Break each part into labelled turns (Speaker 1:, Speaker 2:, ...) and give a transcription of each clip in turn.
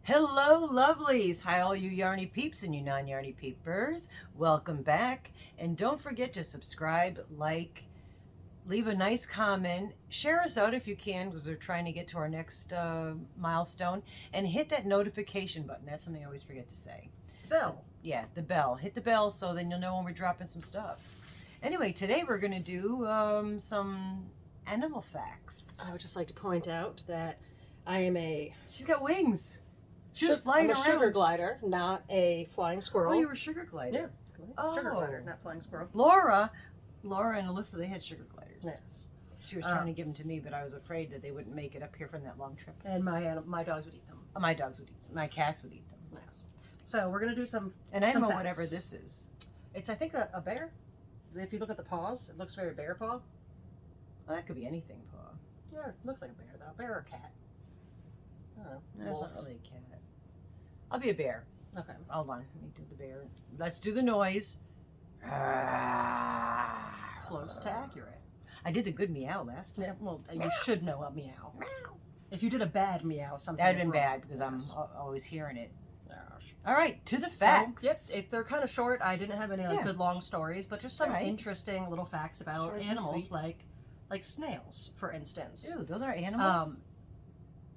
Speaker 1: Hello, lovelies. Hi, all you yarny peeps and you non-yarny peepers. Welcome back. And don't forget to subscribe, like, leave a nice comment, share us out if you can, because we're trying to get to our next milestone, and hit that notification button. That's something I always forget to say.
Speaker 2: Bell.
Speaker 1: Yeah, the bell. Hit the bell so then you'll know when we're dropping some stuff. Anyway, today we're going to do some animal facts.
Speaker 2: I would just like to point out that I am a
Speaker 1: She's got wings. She was flying
Speaker 2: I'm a
Speaker 1: around.
Speaker 2: sugar glider, not a flying squirrel.
Speaker 1: Oh, you were a sugar glider.
Speaker 2: Yeah, sugar glider, not flying squirrel.
Speaker 1: Laura and Alyssa, they had sugar gliders.
Speaker 2: Yes.
Speaker 1: She was trying to give them to me, but I was afraid that they wouldn't make it up here from that long trip.
Speaker 2: And my dogs would eat them.
Speaker 1: My dogs would eat them. My cats would eat them.
Speaker 2: Yes. So we're gonna do some.
Speaker 1: And I
Speaker 2: some
Speaker 1: know
Speaker 2: facts.
Speaker 1: whatever this is.
Speaker 2: It's I think a bear. If you look at the paws, it looks very bear paw.
Speaker 1: Well, that could be anything, paw.
Speaker 2: Yeah, it looks like a bear though. Bear or cat. I don't know.
Speaker 1: No,
Speaker 2: Wolf.
Speaker 1: it's not really a cat. I'll be a bear.
Speaker 2: Okay.
Speaker 1: Hold on. Let me do the bear. Let's do the noise.
Speaker 2: Close to accurate.
Speaker 1: I did the good meow last time.
Speaker 2: Yeah. Well, you should know a meow. If you did a bad meow, something.
Speaker 1: That'd been
Speaker 2: was wrong.
Speaker 1: bad because I'm always hearing it.
Speaker 2: Gosh.
Speaker 1: All right, to the facts.
Speaker 2: So, yep, they're kind of short. I didn't have any good long stories, but just some
Speaker 1: All right.
Speaker 2: interesting little facts about
Speaker 1: Shorts and
Speaker 2: animals,
Speaker 1: sweets.
Speaker 2: like snails, for instance.
Speaker 1: Ew, those are animals?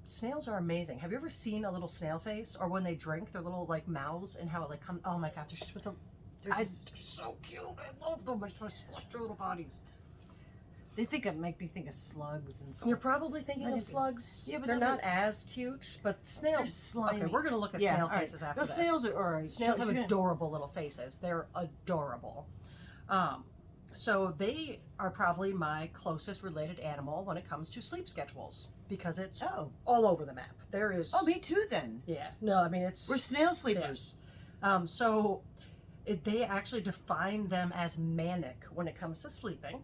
Speaker 2: Snails are amazing. Have you ever seen a little snail face, or when they drink, their little like mouths and how it like comes? Oh my god, they're just with the. They're so cute. I love them. I just want to squish their little bodies.
Speaker 1: They make me think of slugs and stuff.
Speaker 2: You're probably thinking
Speaker 1: I
Speaker 2: of
Speaker 1: do.
Speaker 2: slugs.
Speaker 1: Yeah, but
Speaker 2: they're
Speaker 1: those
Speaker 2: not as cute. But snails.
Speaker 1: They're slimy.
Speaker 2: Okay, we're gonna look at
Speaker 1: Yeah,
Speaker 2: snail
Speaker 1: all right.
Speaker 2: faces after
Speaker 1: Those
Speaker 2: this.
Speaker 1: snails are all right.
Speaker 2: Snails
Speaker 1: So
Speaker 2: have
Speaker 1: you're gonna-
Speaker 2: adorable little faces. They're adorable. So they are probably my closest related animal when it comes to sleep schedules because it's
Speaker 1: Oh.
Speaker 2: all over the map. There is.
Speaker 1: Oh, me too then.
Speaker 2: Yes. No, I mean it's.
Speaker 1: We're snail sleepers.
Speaker 2: Yes. They actually define them as manic when it comes to sleeping.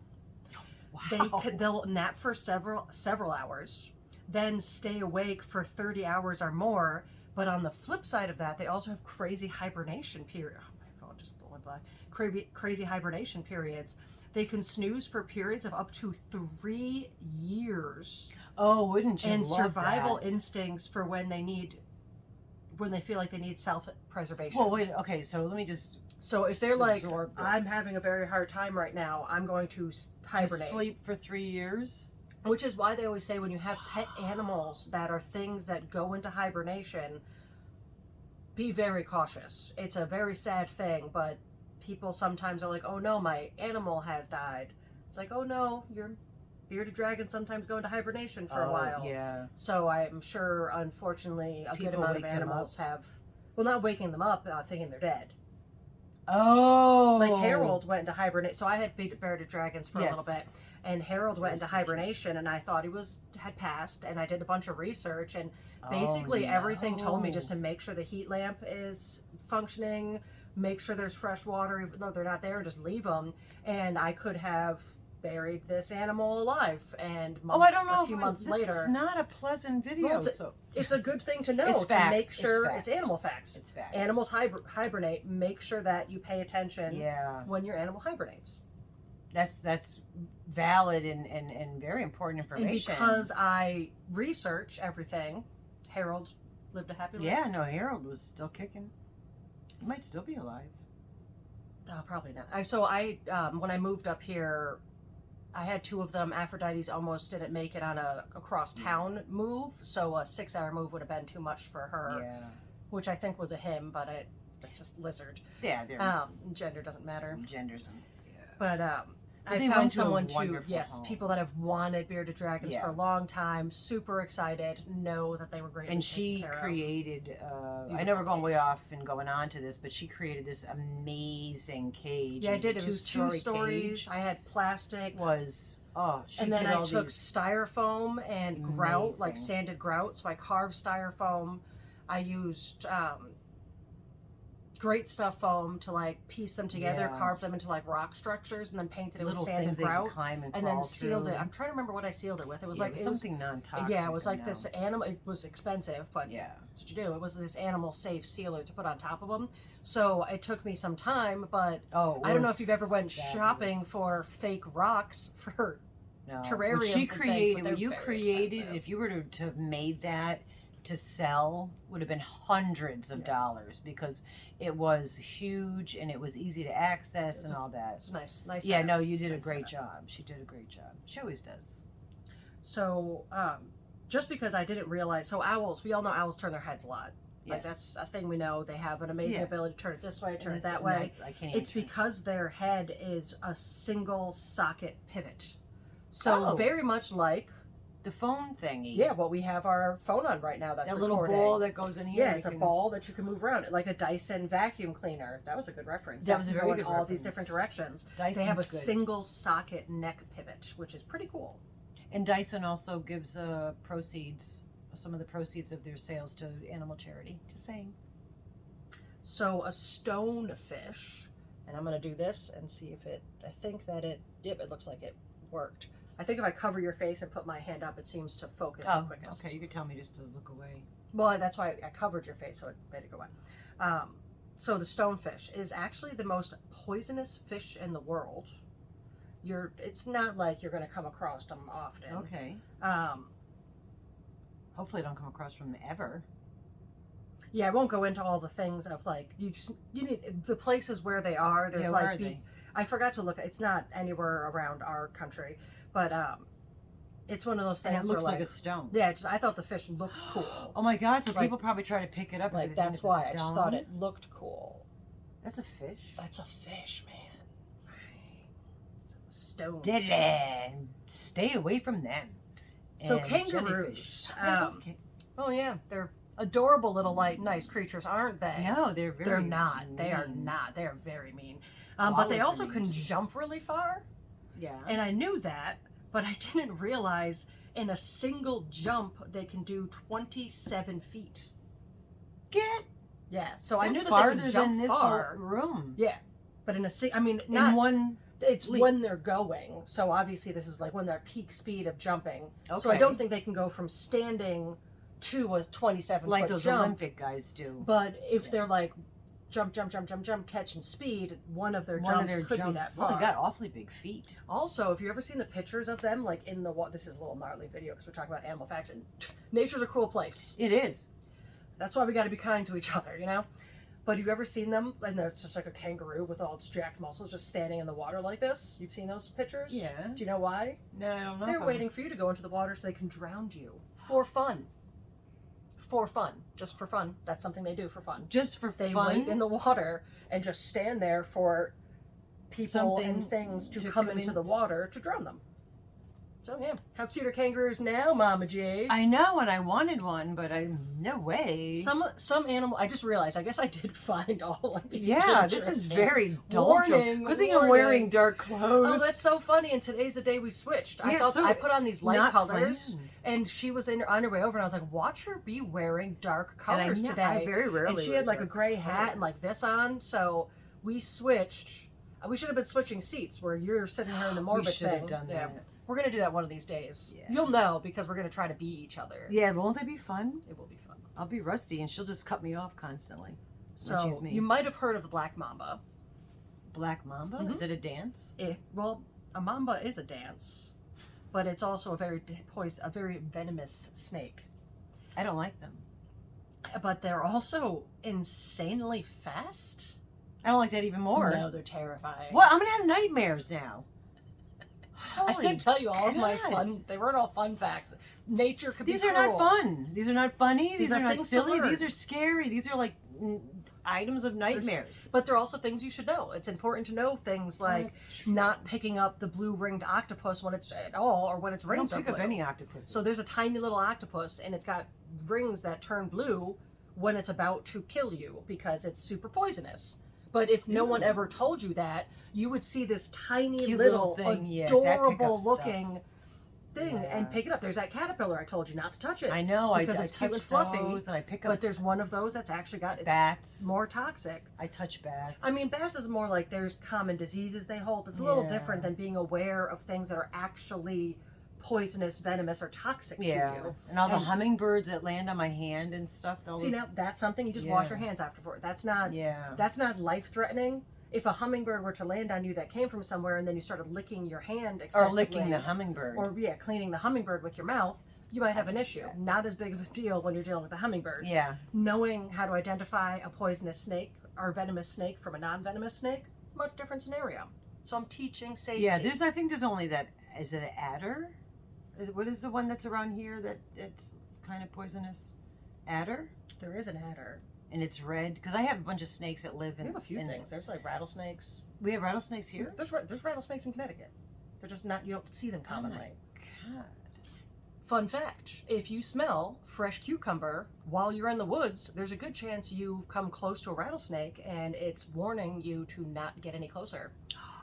Speaker 1: Wow.
Speaker 2: They'll nap for several hours, then stay awake for 30 hours or more. But on the flip side of that, they also have crazy hibernation period. Oh, my phone just went black. Crazy hibernation periods. They can snooze for periods of up to 3 years.
Speaker 1: Oh, wouldn't you
Speaker 2: And
Speaker 1: love
Speaker 2: survival
Speaker 1: that?
Speaker 2: instincts for when they feel like they need self-preservation.
Speaker 1: Well, wait. Okay, so let me just.
Speaker 2: So if they're like,
Speaker 1: absorb this.
Speaker 2: I'm having a very hard time right now, I'm going to hibernate.
Speaker 1: Just sleep for 3 years.
Speaker 2: Which is why they always say when you have pet animals that are things that go into hibernation, be very cautious. It's a very sad thing, but people sometimes are like, oh no, my animal has died. It's like, oh no, your bearded dragons sometimes go into hibernation for a while.
Speaker 1: Yeah.
Speaker 2: So I'm sure, unfortunately, a good
Speaker 1: People
Speaker 2: amount of
Speaker 1: wake them
Speaker 2: animals have, well, not waking them up, thinking they're dead.
Speaker 1: Oh.
Speaker 2: Like Harold went into hibernation. So I had bearded dragons for a
Speaker 1: Yes.
Speaker 2: little bit, and Harold went into
Speaker 1: Those are cute.
Speaker 2: hibernation, and I thought he had passed, and I did a bunch of research, and
Speaker 1: Oh,
Speaker 2: basically everything told me
Speaker 1: no.
Speaker 2: just to make sure the heat lamp is functioning, make sure there's fresh water, even though they're not there, just leave them, and I could have buried this animal alive, and
Speaker 1: I don't know.
Speaker 2: a few months
Speaker 1: this
Speaker 2: later.
Speaker 1: is not a pleasant video.
Speaker 2: Well, it's a good thing to know
Speaker 1: It's
Speaker 2: to
Speaker 1: facts.
Speaker 2: make
Speaker 1: It's
Speaker 2: sure
Speaker 1: facts.
Speaker 2: it's animal facts.
Speaker 1: It's facts.
Speaker 2: Animals hibernate. Make sure that you pay attention
Speaker 1: Yeah.
Speaker 2: when your animal hibernates.
Speaker 1: That's valid and very important information.
Speaker 2: And because I research everything, Harold lived a happy life.
Speaker 1: Yeah, no, Harold was still kicking. He might still be alive.
Speaker 2: Probably not. When I moved up here, I had 2 of them. Aphrodite's almost didn't make it on a cross town move, so a 6-hour move would have been too much for her.
Speaker 1: Yeah.
Speaker 2: Which I think was a him, but it's just lizard.
Speaker 1: Yeah, they're
Speaker 2: Gender doesn't matter.
Speaker 1: genders. Yeah.
Speaker 2: But I
Speaker 1: they
Speaker 2: found
Speaker 1: went to a
Speaker 2: someone to,
Speaker 1: wonderful
Speaker 2: yes,
Speaker 1: home.
Speaker 2: people that have wanted bearded dragons
Speaker 1: Yeah.
Speaker 2: for a long time, super excited, know that they were great.
Speaker 1: And she created, I know we're going way off and going on to this, but she created this amazing cage.
Speaker 2: Yeah, I did. It
Speaker 1: It
Speaker 2: was 2 stories.
Speaker 1: Cage.
Speaker 2: I had plastic.
Speaker 1: She
Speaker 2: And then
Speaker 1: did
Speaker 2: I
Speaker 1: all
Speaker 2: took
Speaker 1: these,
Speaker 2: styrofoam and grout, like
Speaker 1: Amazing.
Speaker 2: sanded grout. So I carved styrofoam. I used great stuff foam to like piece them together,
Speaker 1: Yeah.
Speaker 2: carve them into like rock structures, and then painted it with
Speaker 1: little
Speaker 2: sanded
Speaker 1: things they could
Speaker 2: grout.
Speaker 1: climb and
Speaker 2: And then
Speaker 1: crawl
Speaker 2: sealed
Speaker 1: through.
Speaker 2: it. I'm trying to remember what I sealed it with. It was
Speaker 1: Yeah,
Speaker 2: like
Speaker 1: it was something non-toxic.
Speaker 2: yeah, it was like
Speaker 1: no.
Speaker 2: this animal. It was expensive, but
Speaker 1: Yeah.
Speaker 2: that's what you do. It was this animal safe sealer to put on top of them. So it took me some time, but
Speaker 1: Oh,
Speaker 2: I don't know if you've ever went
Speaker 1: fabulous.
Speaker 2: shopping for fake rocks for
Speaker 1: No.
Speaker 2: terrariums
Speaker 1: What she
Speaker 2: and things, but
Speaker 1: created,
Speaker 2: they're
Speaker 1: what you
Speaker 2: very
Speaker 1: created,
Speaker 2: expensive.
Speaker 1: if you were to have made that, to sell would have been hundreds of dollars because it was huge and it was easy to access and all that.
Speaker 2: It's nice.
Speaker 1: Yeah,
Speaker 2: setup.
Speaker 1: no, you did a
Speaker 2: Nice
Speaker 1: great
Speaker 2: setup.
Speaker 1: job. She did a great job. She always does.
Speaker 2: So, just because I didn't realize, so owls, we all know owls turn their heads a lot. Like,
Speaker 1: Yes.
Speaker 2: that's a thing we know. They have an amazing ability to turn it this way, turn
Speaker 1: And
Speaker 2: it that
Speaker 1: and
Speaker 2: way.
Speaker 1: I can't even
Speaker 2: It's
Speaker 1: turn it.
Speaker 2: because their head is a single socket pivot. So,
Speaker 1: Oh.
Speaker 2: very much like,
Speaker 1: The phone thingy.
Speaker 2: yeah, what we have our phone on right now that's
Speaker 1: That
Speaker 2: recording.
Speaker 1: little ball that goes in here.
Speaker 2: Yeah,
Speaker 1: you
Speaker 2: it's a
Speaker 1: can-
Speaker 2: ball that you can move around, like a Dyson vacuum cleaner. That was a good reference.
Speaker 1: That was a
Speaker 2: can
Speaker 1: very
Speaker 2: go in
Speaker 1: good
Speaker 2: all these
Speaker 1: reference.
Speaker 2: different directions.
Speaker 1: Dyson's
Speaker 2: They have a
Speaker 1: good.
Speaker 2: single socket neck pivot, which is pretty cool.
Speaker 1: And Dyson also gives some of the proceeds of their sales to animal charity. Just saying.
Speaker 2: So a stonefish, and I'm going to do this and see if I think that yep, it looks like it worked. I think if I cover your face and put my hand up, it seems to focus the quickest.
Speaker 1: Okay. You could tell me just to look away.
Speaker 2: Well, that's why I covered your face, so it made it go away. So the stonefish is actually the most poisonous fish in the world. It's not like you're going to come across them often.
Speaker 1: Okay. Hopefully, I don't come across from them ever.
Speaker 2: Yeah, I won't go into all the things of like you need the places where they are. There's
Speaker 1: Where
Speaker 2: like
Speaker 1: are they?
Speaker 2: I forgot to look. It's not anywhere around our country, but it's one of those
Speaker 1: And
Speaker 2: things
Speaker 1: it looks
Speaker 2: where
Speaker 1: like a stone.
Speaker 2: yeah. I thought the fish looked cool.
Speaker 1: Oh my God! So
Speaker 2: Like-
Speaker 1: people probably try to pick it up.
Speaker 2: Like
Speaker 1: and they think
Speaker 2: that's
Speaker 1: it's a
Speaker 2: why I just thought
Speaker 1: stone?
Speaker 2: it looked cool.
Speaker 1: That's a fish.
Speaker 2: That's a fish, man. It's a stone.
Speaker 1: Diddly. Stay away from them.
Speaker 2: So
Speaker 1: And
Speaker 2: kangaroos.
Speaker 1: jellyfish. I love
Speaker 2: Oh yeah, they're adorable little nice creatures, aren't they?
Speaker 1: No, they're very.
Speaker 2: They're not. They are
Speaker 1: mean.
Speaker 2: not. They are very mean. But they
Speaker 1: Koalas are
Speaker 2: also
Speaker 1: mean,
Speaker 2: can
Speaker 1: too.
Speaker 2: jump really far.
Speaker 1: Yeah.
Speaker 2: And I knew that, but I didn't realize in a single jump they can do 27 feet.
Speaker 1: Get.
Speaker 2: Yeah. So I knew
Speaker 1: That's
Speaker 2: that they
Speaker 1: farther
Speaker 2: could jump
Speaker 1: than this
Speaker 2: far.
Speaker 1: whole room.
Speaker 2: Yeah. But I mean,
Speaker 1: In
Speaker 2: not
Speaker 1: one.
Speaker 2: it's
Speaker 1: leap.
Speaker 2: when they're going. So obviously this is like when they're peak speed of jumping. So I
Speaker 1: Okay.
Speaker 2: don't think they can go from standing to a 27
Speaker 1: Like
Speaker 2: foot
Speaker 1: those
Speaker 2: jump.
Speaker 1: Olympic guys do.
Speaker 2: But if
Speaker 1: Yeah.
Speaker 2: they're like jump, catching speed, one of their
Speaker 1: One
Speaker 2: jumps
Speaker 1: of their
Speaker 2: could
Speaker 1: jumps.
Speaker 2: be that
Speaker 1: Well,
Speaker 2: far.
Speaker 1: they got awfully big feet.
Speaker 2: Also, if you ever seen the pictures of them, like in the water, this is a little gnarly video because we're talking about animal facts, and nature's a cruel place.
Speaker 1: It is.
Speaker 2: That's why we got to be kind to each other, you know? But have you ever seen them? And they're just like a kangaroo with all its jacked muscles just standing in the water like this. You've seen those pictures?
Speaker 1: Yeah.
Speaker 2: Do you know why?
Speaker 1: No, I don't know.
Speaker 2: They're
Speaker 1: if I'm-
Speaker 2: waiting for you to go into the water so they can drown you. For fun. For fun. Just for fun. That's something they do for fun.
Speaker 1: Just for
Speaker 2: They
Speaker 1: fun.
Speaker 2: wait in the water and just stand there for people
Speaker 1: Something
Speaker 2: and things to
Speaker 1: to
Speaker 2: come
Speaker 1: come
Speaker 2: into
Speaker 1: in.
Speaker 2: the water to drown them. So yeah, how cute are kangaroos now, Mama G?
Speaker 1: I know, and I wanted one, but no way.
Speaker 2: Some animal. I just realized. I guess I did find all like these.
Speaker 1: Yeah, this
Speaker 2: dangerous
Speaker 1: is
Speaker 2: animals.
Speaker 1: very
Speaker 2: Warning,
Speaker 1: Good thing I'm
Speaker 2: warning.
Speaker 1: wearing dark clothes.
Speaker 2: Oh, that's so funny! And today's the day we switched. I
Speaker 1: Yeah,
Speaker 2: thought
Speaker 1: so
Speaker 2: I put on these light
Speaker 1: not
Speaker 2: colors,
Speaker 1: planned.
Speaker 2: and she was on her way over, and I was like, "Watch her be wearing dark
Speaker 1: And
Speaker 2: colors
Speaker 1: I
Speaker 2: today."
Speaker 1: I very rarely.
Speaker 2: And she
Speaker 1: wear
Speaker 2: had like a
Speaker 1: dark
Speaker 2: gray hat and like
Speaker 1: clothes.
Speaker 2: this on, so we switched. We should have been switching seats where you're sitting here in the
Speaker 1: We
Speaker 2: morbid
Speaker 1: should
Speaker 2: thing.
Speaker 1: have done
Speaker 2: Yeah.
Speaker 1: that.
Speaker 2: We're gonna do that one of these days.
Speaker 1: Yeah.
Speaker 2: You'll know because we're gonna try to be each other.
Speaker 1: Yeah, won't that be fun?
Speaker 2: It will be fun.
Speaker 1: I'll be rusty, and she'll just cut me off constantly.
Speaker 2: So
Speaker 1: she's me.
Speaker 2: you might have heard of the black mamba.
Speaker 1: Black mamba?
Speaker 2: Mhm.
Speaker 1: Is it a dance?
Speaker 2: Well, a mamba is a dance, but it's also a very venomous snake.
Speaker 1: I don't like them.
Speaker 2: But they're also insanely fast.
Speaker 1: I don't like that even more.
Speaker 2: No, they're terrifying.
Speaker 1: What? I'm gonna have nightmares now.
Speaker 2: I
Speaker 1: Holy
Speaker 2: didn't tell you all of my
Speaker 1: God.
Speaker 2: fun. They weren't all fun facts. Nature could
Speaker 1: These
Speaker 2: be
Speaker 1: are
Speaker 2: cruel.
Speaker 1: not fun. These are not funny. These
Speaker 2: are
Speaker 1: are not
Speaker 2: things to
Speaker 1: silly.
Speaker 2: learn.
Speaker 1: These are scary. These are like items of nightmares.
Speaker 2: But they're also things you should know. It's important to know things like
Speaker 1: That's true.
Speaker 2: not picking up the blue ringed octopus when it's at all, or when its
Speaker 1: I don't
Speaker 2: rings are
Speaker 1: pick
Speaker 2: blue.
Speaker 1: up any octopuses.
Speaker 2: So there's a tiny little octopus, and it's got rings that turn blue when it's about to kill you because it's super poisonous. But if no one
Speaker 1: Ew.
Speaker 2: ever told you that, you would see this tiny
Speaker 1: Cute
Speaker 2: little,
Speaker 1: little thing, yes, I pick up
Speaker 2: adorable
Speaker 1: stuff.
Speaker 2: looking thing
Speaker 1: Yeah.
Speaker 2: and pick it up. There's that caterpillar I told you not to touch it.
Speaker 1: I know.
Speaker 2: because
Speaker 1: I
Speaker 2: it's cute
Speaker 1: touch
Speaker 2: and fluffy,
Speaker 1: those, and I pick
Speaker 2: but
Speaker 1: up
Speaker 2: there's one of those that's actually got it's
Speaker 1: bats.
Speaker 2: more toxic.
Speaker 1: I touch bats.
Speaker 2: I mean, bats is more like there's common diseases they hold. It's a little
Speaker 1: Yeah.
Speaker 2: different than being aware of things that are actually poisonous, venomous, or toxic to
Speaker 1: yeah,
Speaker 2: you.
Speaker 1: and all the
Speaker 2: And-
Speaker 1: hummingbirds that land on my hand and stuff. Those,
Speaker 2: See, now that's something you just wash your
Speaker 1: Yeah.
Speaker 2: hands afterward. That's not
Speaker 1: yeah.
Speaker 2: life threatening. If a hummingbird were to land on you that came from somewhere and then you started licking your hand
Speaker 1: Or
Speaker 2: excessively,
Speaker 1: licking the hummingbird.
Speaker 2: or cleaning the hummingbird with your mouth, you might have an issue. Not as big of a deal when you're dealing with a hummingbird.
Speaker 1: Yeah.
Speaker 2: Knowing how to identify a poisonous snake or venomous snake from a non-venomous snake, much different scenario. So I'm teaching safety.
Speaker 1: Yeah, I think there's only that, is it an adder? What is the one that's around here that it's kind of poisonous? Adder?
Speaker 2: There is an adder.
Speaker 1: And it's red? Because I have a bunch of snakes that live in...
Speaker 2: We have a few things. There's like rattlesnakes.
Speaker 1: We have rattlesnakes here?
Speaker 2: There's rattlesnakes in Connecticut. They're just not, you don't see them commonly.
Speaker 1: Oh my God.
Speaker 2: Fun fact, if you smell fresh cucumber while you're in the woods, there's a good chance you've come close to a rattlesnake and it's warning you to not get any closer.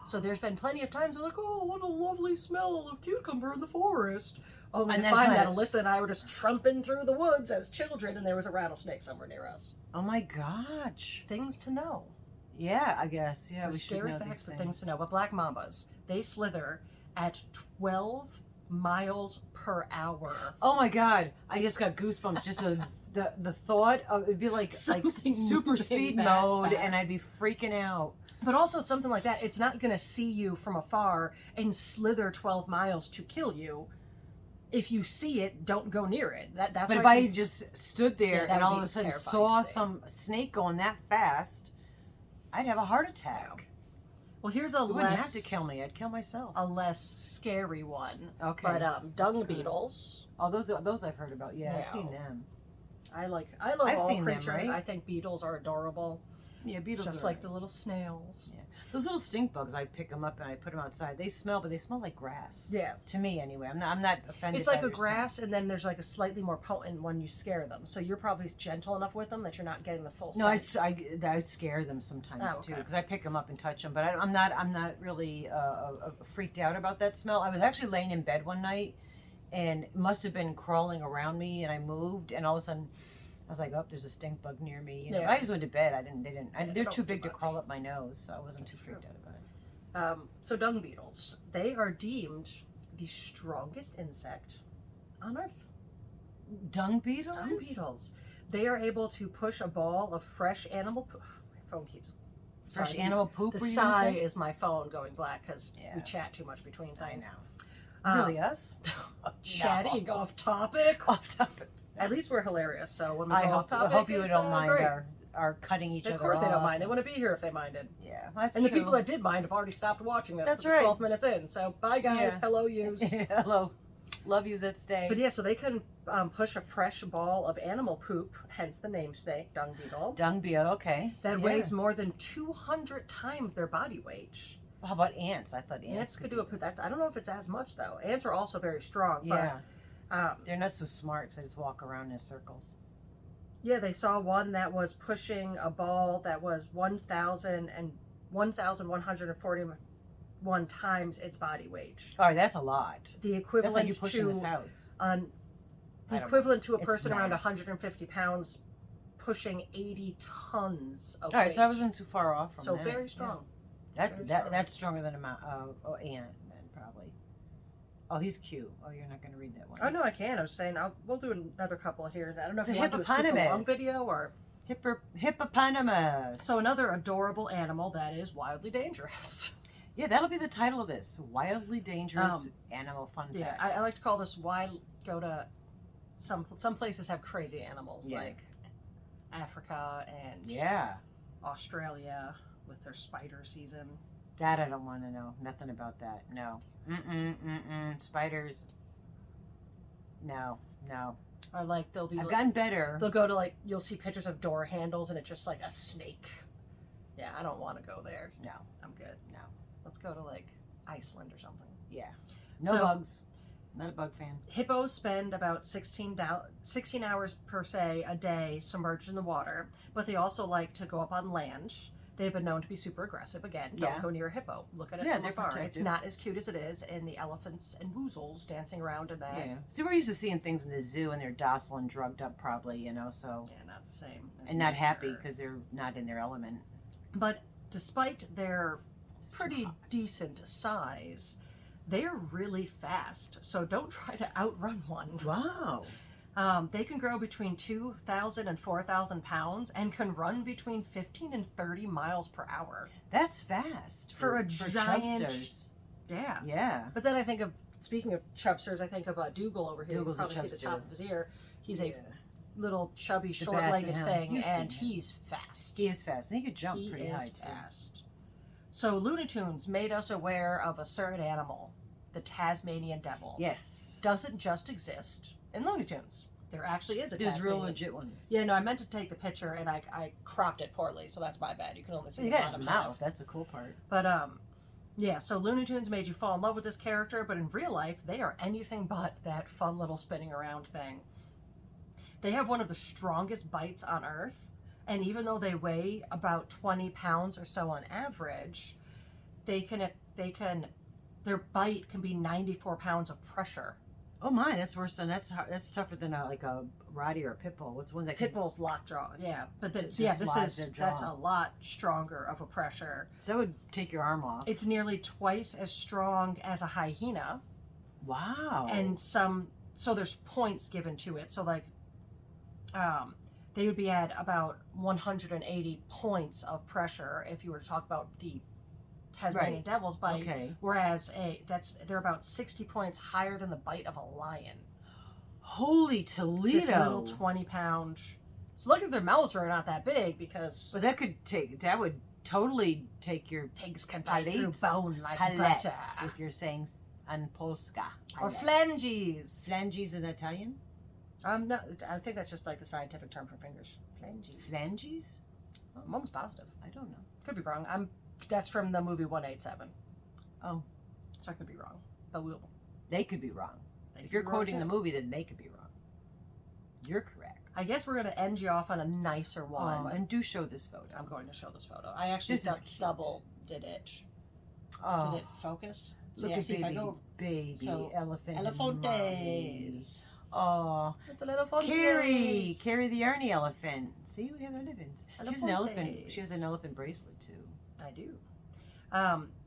Speaker 2: So there's been plenty of times we're like, oh, what a lovely smell of cucumber in the forest. Only to find that Alyssa and I were just trumping through the woods as children and there was a rattlesnake somewhere near us.
Speaker 1: Oh my gosh.
Speaker 2: Things to know.
Speaker 1: Yeah, I guess. Yeah, we should
Speaker 2: scary
Speaker 1: know
Speaker 2: facts
Speaker 1: these
Speaker 2: for things to know. But black mambas, they slither at 12 miles per hour.
Speaker 1: Oh my God. I just got goosebumps. Just the thought of it'd be like super speed mode fast. And I'd be freaking out.
Speaker 2: But also something like that, it's not going to see you from afar and slither 12 miles to kill you. If you see it, don't go near it. That's. But
Speaker 1: if I just stood there and all of a sudden saw some snake going that fast, I'd have a heart attack. Yeah.
Speaker 2: Well, here's a
Speaker 1: you wouldn't have to kill me. I'd kill myself.
Speaker 2: A less scary one.
Speaker 1: Okay.
Speaker 2: But dung beetles.
Speaker 1: Oh, those I've heard about. Yeah, I've seen them.
Speaker 2: I love all creatures. Them, right? I think beetles are adorable.
Speaker 1: Yeah, beetles
Speaker 2: just like the little snails.
Speaker 1: Yeah, those little stink bugs. I pick them up and I put them outside. They smell, but they smell like grass. Yeah, to me anyway. I'm not offended.
Speaker 2: It's like a grass, and then there's like a slightly more potent when you scare them. So you're probably gentle enough with them that you're not getting the full.
Speaker 1: No, I scare them sometimes too because I pick them up and touch them. But I'm not really freaked out about that smell. I was actually laying in bed one night, and it must have been crawling around me, and I moved, and all of a sudden. I was like, oh, there's a stink bug near me. You know, I just went to bed. They're too big to crawl up my nose, so I wasn't too freaked out about it.
Speaker 2: So dung beetles, they are deemed the strongest insect on Earth.
Speaker 1: Dung beetles?
Speaker 2: Dung beetles. They are able to push a ball of fresh animal poop. My phone keeps...
Speaker 1: Fresh animal poop,
Speaker 2: the sigh is my phone going black because we chat too much between things.
Speaker 1: I know. Really us?
Speaker 2: Chatting off topic.
Speaker 1: Off topic.
Speaker 2: At least we're hilarious, so when we go off topic,
Speaker 1: I hope you don't mind our cutting each other off.
Speaker 2: Of course they don't mind. They wouldn't be here if they minded.
Speaker 1: Yeah, that's
Speaker 2: and true. The people that did mind have already stopped watching this.
Speaker 1: That's
Speaker 2: right. 12 minutes in, so bye guys. Yeah. Hello yous.
Speaker 1: Hello. Love yous that stay.
Speaker 2: But yeah, so they can push a fresh ball of animal poop, hence the namesake, dung beetle.
Speaker 1: Dung beetle, okay.
Speaker 2: That weighs more than 200 times their body weight.
Speaker 1: How about ants? I thought ants
Speaker 2: could do it. I don't know if it's as much though. Ants are also very strong.
Speaker 1: Yeah. They're not so smart because they just walk around in circles.
Speaker 2: Yeah, they saw one that was pushing a ball that was 1,141 times its body weight.
Speaker 1: All right, that's a lot.
Speaker 2: The equivalent
Speaker 1: that's like you pushing this house.
Speaker 2: The equivalent to a person around 150 pounds pushing 80 tons of weight.
Speaker 1: All right, so I wasn't too far off from that.
Speaker 2: So very strong.
Speaker 1: Yeah. That's stronger than an ant, then probably. Oh, he's cute. Oh, you're not going to read that one.
Speaker 2: Oh, no, I can. I was saying we'll do another couple here. I don't know if you want to do a super long video or...
Speaker 1: Hippopotamus.
Speaker 2: So another adorable animal that is wildly dangerous.
Speaker 1: Yeah, that'll be the title of this. Wildly dangerous animal fun facts.
Speaker 2: Yeah, I like to call this go to... Some places have crazy animals like Africa and Australia with their spider season.
Speaker 1: That I don't want to know. Nothing about that. No. Spiders. No.
Speaker 2: Or like they'll be.
Speaker 1: I've gotten better.
Speaker 2: They'll go to you'll see pictures of door handles and it's just like a snake. Yeah, I don't want to go there.
Speaker 1: No,
Speaker 2: I'm good.
Speaker 1: No,
Speaker 2: let's go to Iceland or something.
Speaker 1: Yeah. No bugs. Not a bug fan.
Speaker 2: Hippos spend about 16 hours per se a day submerged in the water, but they also like to go up on land. They've been known to be super aggressive. Again, don't go near a hippo. Look at it from afar. It's not as cute as it is in the elephants and woozles dancing around in that.
Speaker 1: Yeah. So we're used to seeing things in the zoo and they're docile and drugged up probably, so.
Speaker 2: Yeah, not the same.
Speaker 1: And not happy because they're not in their element.
Speaker 2: But despite their pretty decent size, they're really fast. So don't try to outrun one.
Speaker 1: Wow.
Speaker 2: They can grow between 2,000 and 4,000 pounds and can run between 15 and 30 miles per hour.
Speaker 1: That's fast
Speaker 2: for a giant.
Speaker 1: Chubsters.
Speaker 2: Yeah.
Speaker 1: Yeah.
Speaker 2: But then I think of Speaking of chubsters, I think of Dougal over here.
Speaker 1: Dougal's
Speaker 2: You
Speaker 1: a
Speaker 2: can probably see the
Speaker 1: chubster.
Speaker 2: top of his ear. He's
Speaker 1: Yeah.
Speaker 2: a little chubby,
Speaker 1: The
Speaker 2: short-legged
Speaker 1: basset hound.
Speaker 2: thing,
Speaker 1: You've
Speaker 2: and
Speaker 1: seen him.
Speaker 2: he's fast.
Speaker 1: He is fast, and he could jump
Speaker 2: He
Speaker 1: pretty
Speaker 2: is
Speaker 1: high too.
Speaker 2: fast. So Looney Tunes made us aware of a certain animal, the Tasmanian devil.
Speaker 1: Yes.
Speaker 2: Doesn't just exist in Looney Tunes. There actually is a
Speaker 1: There's
Speaker 2: Tasmanian.
Speaker 1: real legit ones.
Speaker 2: Yeah, no, I meant to take the picture and I cropped it poorly, so that's my bad. You can only see
Speaker 1: You
Speaker 2: the
Speaker 1: got his
Speaker 2: bottom
Speaker 1: mouth.
Speaker 2: half.
Speaker 1: That's the cool part.
Speaker 2: But yeah, so Looney Tunes made you fall in love with this character, but in real life, they are anything but that fun little spinning around thing. They have one of the strongest bites on Earth, and even though they weigh about 20 pounds or so on average, their bite can be 94 pounds of pressure.
Speaker 1: Oh my, that's worse than that's tougher than like a Rottie or a pit bull. What's the ones that
Speaker 2: Pit bull's lockjaw, yeah, but
Speaker 1: Just slides their jaw.
Speaker 2: that's a lot stronger of a pressure.
Speaker 1: So that would take your arm off.
Speaker 2: It's nearly twice as strong as a hyena.
Speaker 1: Wow.
Speaker 2: And so there's points given to it. So like, they would be at about 180 points of pressure if you were to talk about the Tasmanian
Speaker 1: Right.
Speaker 2: devil's bite.
Speaker 1: Okay.
Speaker 2: Whereas they're about 60 points higher than the bite of a lion.
Speaker 1: Holy Toledo.
Speaker 2: This little 20-pound. So lucky their mouths are not that big because
Speaker 1: But that would totally take your
Speaker 2: pigs can bite through
Speaker 1: palates.
Speaker 2: bone like
Speaker 1: palates,
Speaker 2: butter.
Speaker 1: if you're saying an Polska.
Speaker 2: Or
Speaker 1: Palates.
Speaker 2: phalanges.
Speaker 1: Phalanges in Italian?
Speaker 2: No, I think that's just like the scientific term for fingers. Phalanges.
Speaker 1: Phalanges?
Speaker 2: I'm almost positive.
Speaker 1: I don't know.
Speaker 2: Could be wrong. That's from the movie 187.
Speaker 1: Oh,
Speaker 2: So I could be wrong. But
Speaker 1: they could be wrong.
Speaker 2: they
Speaker 1: If
Speaker 2: could
Speaker 1: you're
Speaker 2: be wrong
Speaker 1: quoting
Speaker 2: too.
Speaker 1: the movie, then they could be wrong. You're correct.
Speaker 2: I guess we're going to end you off on a nicer one.
Speaker 1: Oh, and do show this photo.
Speaker 2: I'm going to show this photo. I actually
Speaker 1: This is cute.
Speaker 2: double did it.
Speaker 1: Oh,
Speaker 2: Did it focus? So
Speaker 1: look
Speaker 2: yeah,
Speaker 1: at
Speaker 2: see if I
Speaker 1: baby,
Speaker 2: go.
Speaker 1: baby
Speaker 2: So,
Speaker 1: elephant. and mommy.
Speaker 2: Elefantes.
Speaker 1: Oh,
Speaker 2: It's an elephant.
Speaker 1: Carrie the Ernie elephant. See, we have elephants. She's an elephant.
Speaker 2: Elefantes.
Speaker 1: She has an elephant bracelet too.
Speaker 2: I do.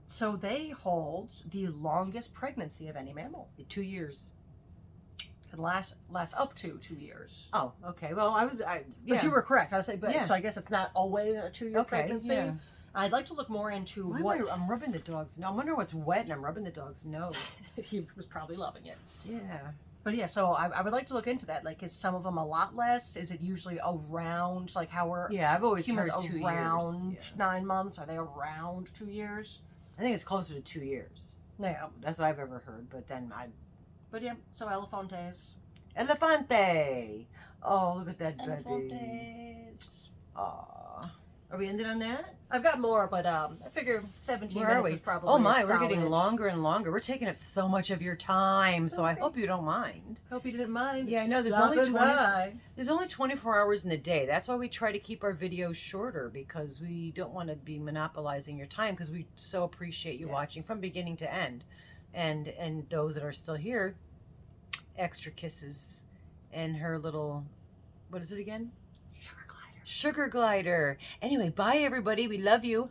Speaker 2: So they hold the longest pregnancy of any mammal.
Speaker 1: 2 years.
Speaker 2: Can last up to 2 years.
Speaker 1: Oh, okay. Well, yeah.
Speaker 2: But you were correct. I was saying,
Speaker 1: Yeah.
Speaker 2: so I guess it's not always a 2-year
Speaker 1: okay.
Speaker 2: pregnancy.
Speaker 1: Yeah.
Speaker 2: I'd like to look more into
Speaker 1: Why am I'm rubbing the dog's nose. I'm wondering what's wet, and I'm rubbing the dog's nose.
Speaker 2: He was probably loving it.
Speaker 1: Yeah.
Speaker 2: But yeah, so I would like to look into that. Like, is some of them a lot less? Is it usually around, like how we're
Speaker 1: Yeah, I've always
Speaker 2: humans
Speaker 1: heard 2
Speaker 2: around
Speaker 1: years. Yeah.
Speaker 2: 9 months? Are they around 2 years?
Speaker 1: I think it's closer to 2 years.
Speaker 2: Yeah.
Speaker 1: That's what I've ever heard. But then
Speaker 2: But yeah, so elefantes.
Speaker 1: Elefante. Oh, look at that baby.
Speaker 2: Elefantes.
Speaker 1: Aw. Are we ended on that?
Speaker 2: I've got more, but I figure 17
Speaker 1: Where are
Speaker 2: minutes
Speaker 1: we?
Speaker 2: is probably
Speaker 1: Oh my,
Speaker 2: a
Speaker 1: we're getting
Speaker 2: solid-
Speaker 1: longer and longer. We're taking up so much of your time, so I
Speaker 2: Okay.
Speaker 1: hope you don't mind.
Speaker 2: Hope you didn't mind.
Speaker 1: Yeah, I know, there's
Speaker 2: stopping
Speaker 1: only 20
Speaker 2: by.
Speaker 1: There's only 24 hours in the day. That's why we try to keep our videos shorter, because we don't want to be monopolizing your time, because we so appreciate you
Speaker 2: Yes.
Speaker 1: watching from beginning to end. And those that are still here, extra kisses and her little, what is it again?
Speaker 2: Sugar glider.
Speaker 1: Sugar glider. Anyway, bye everybody. We love you.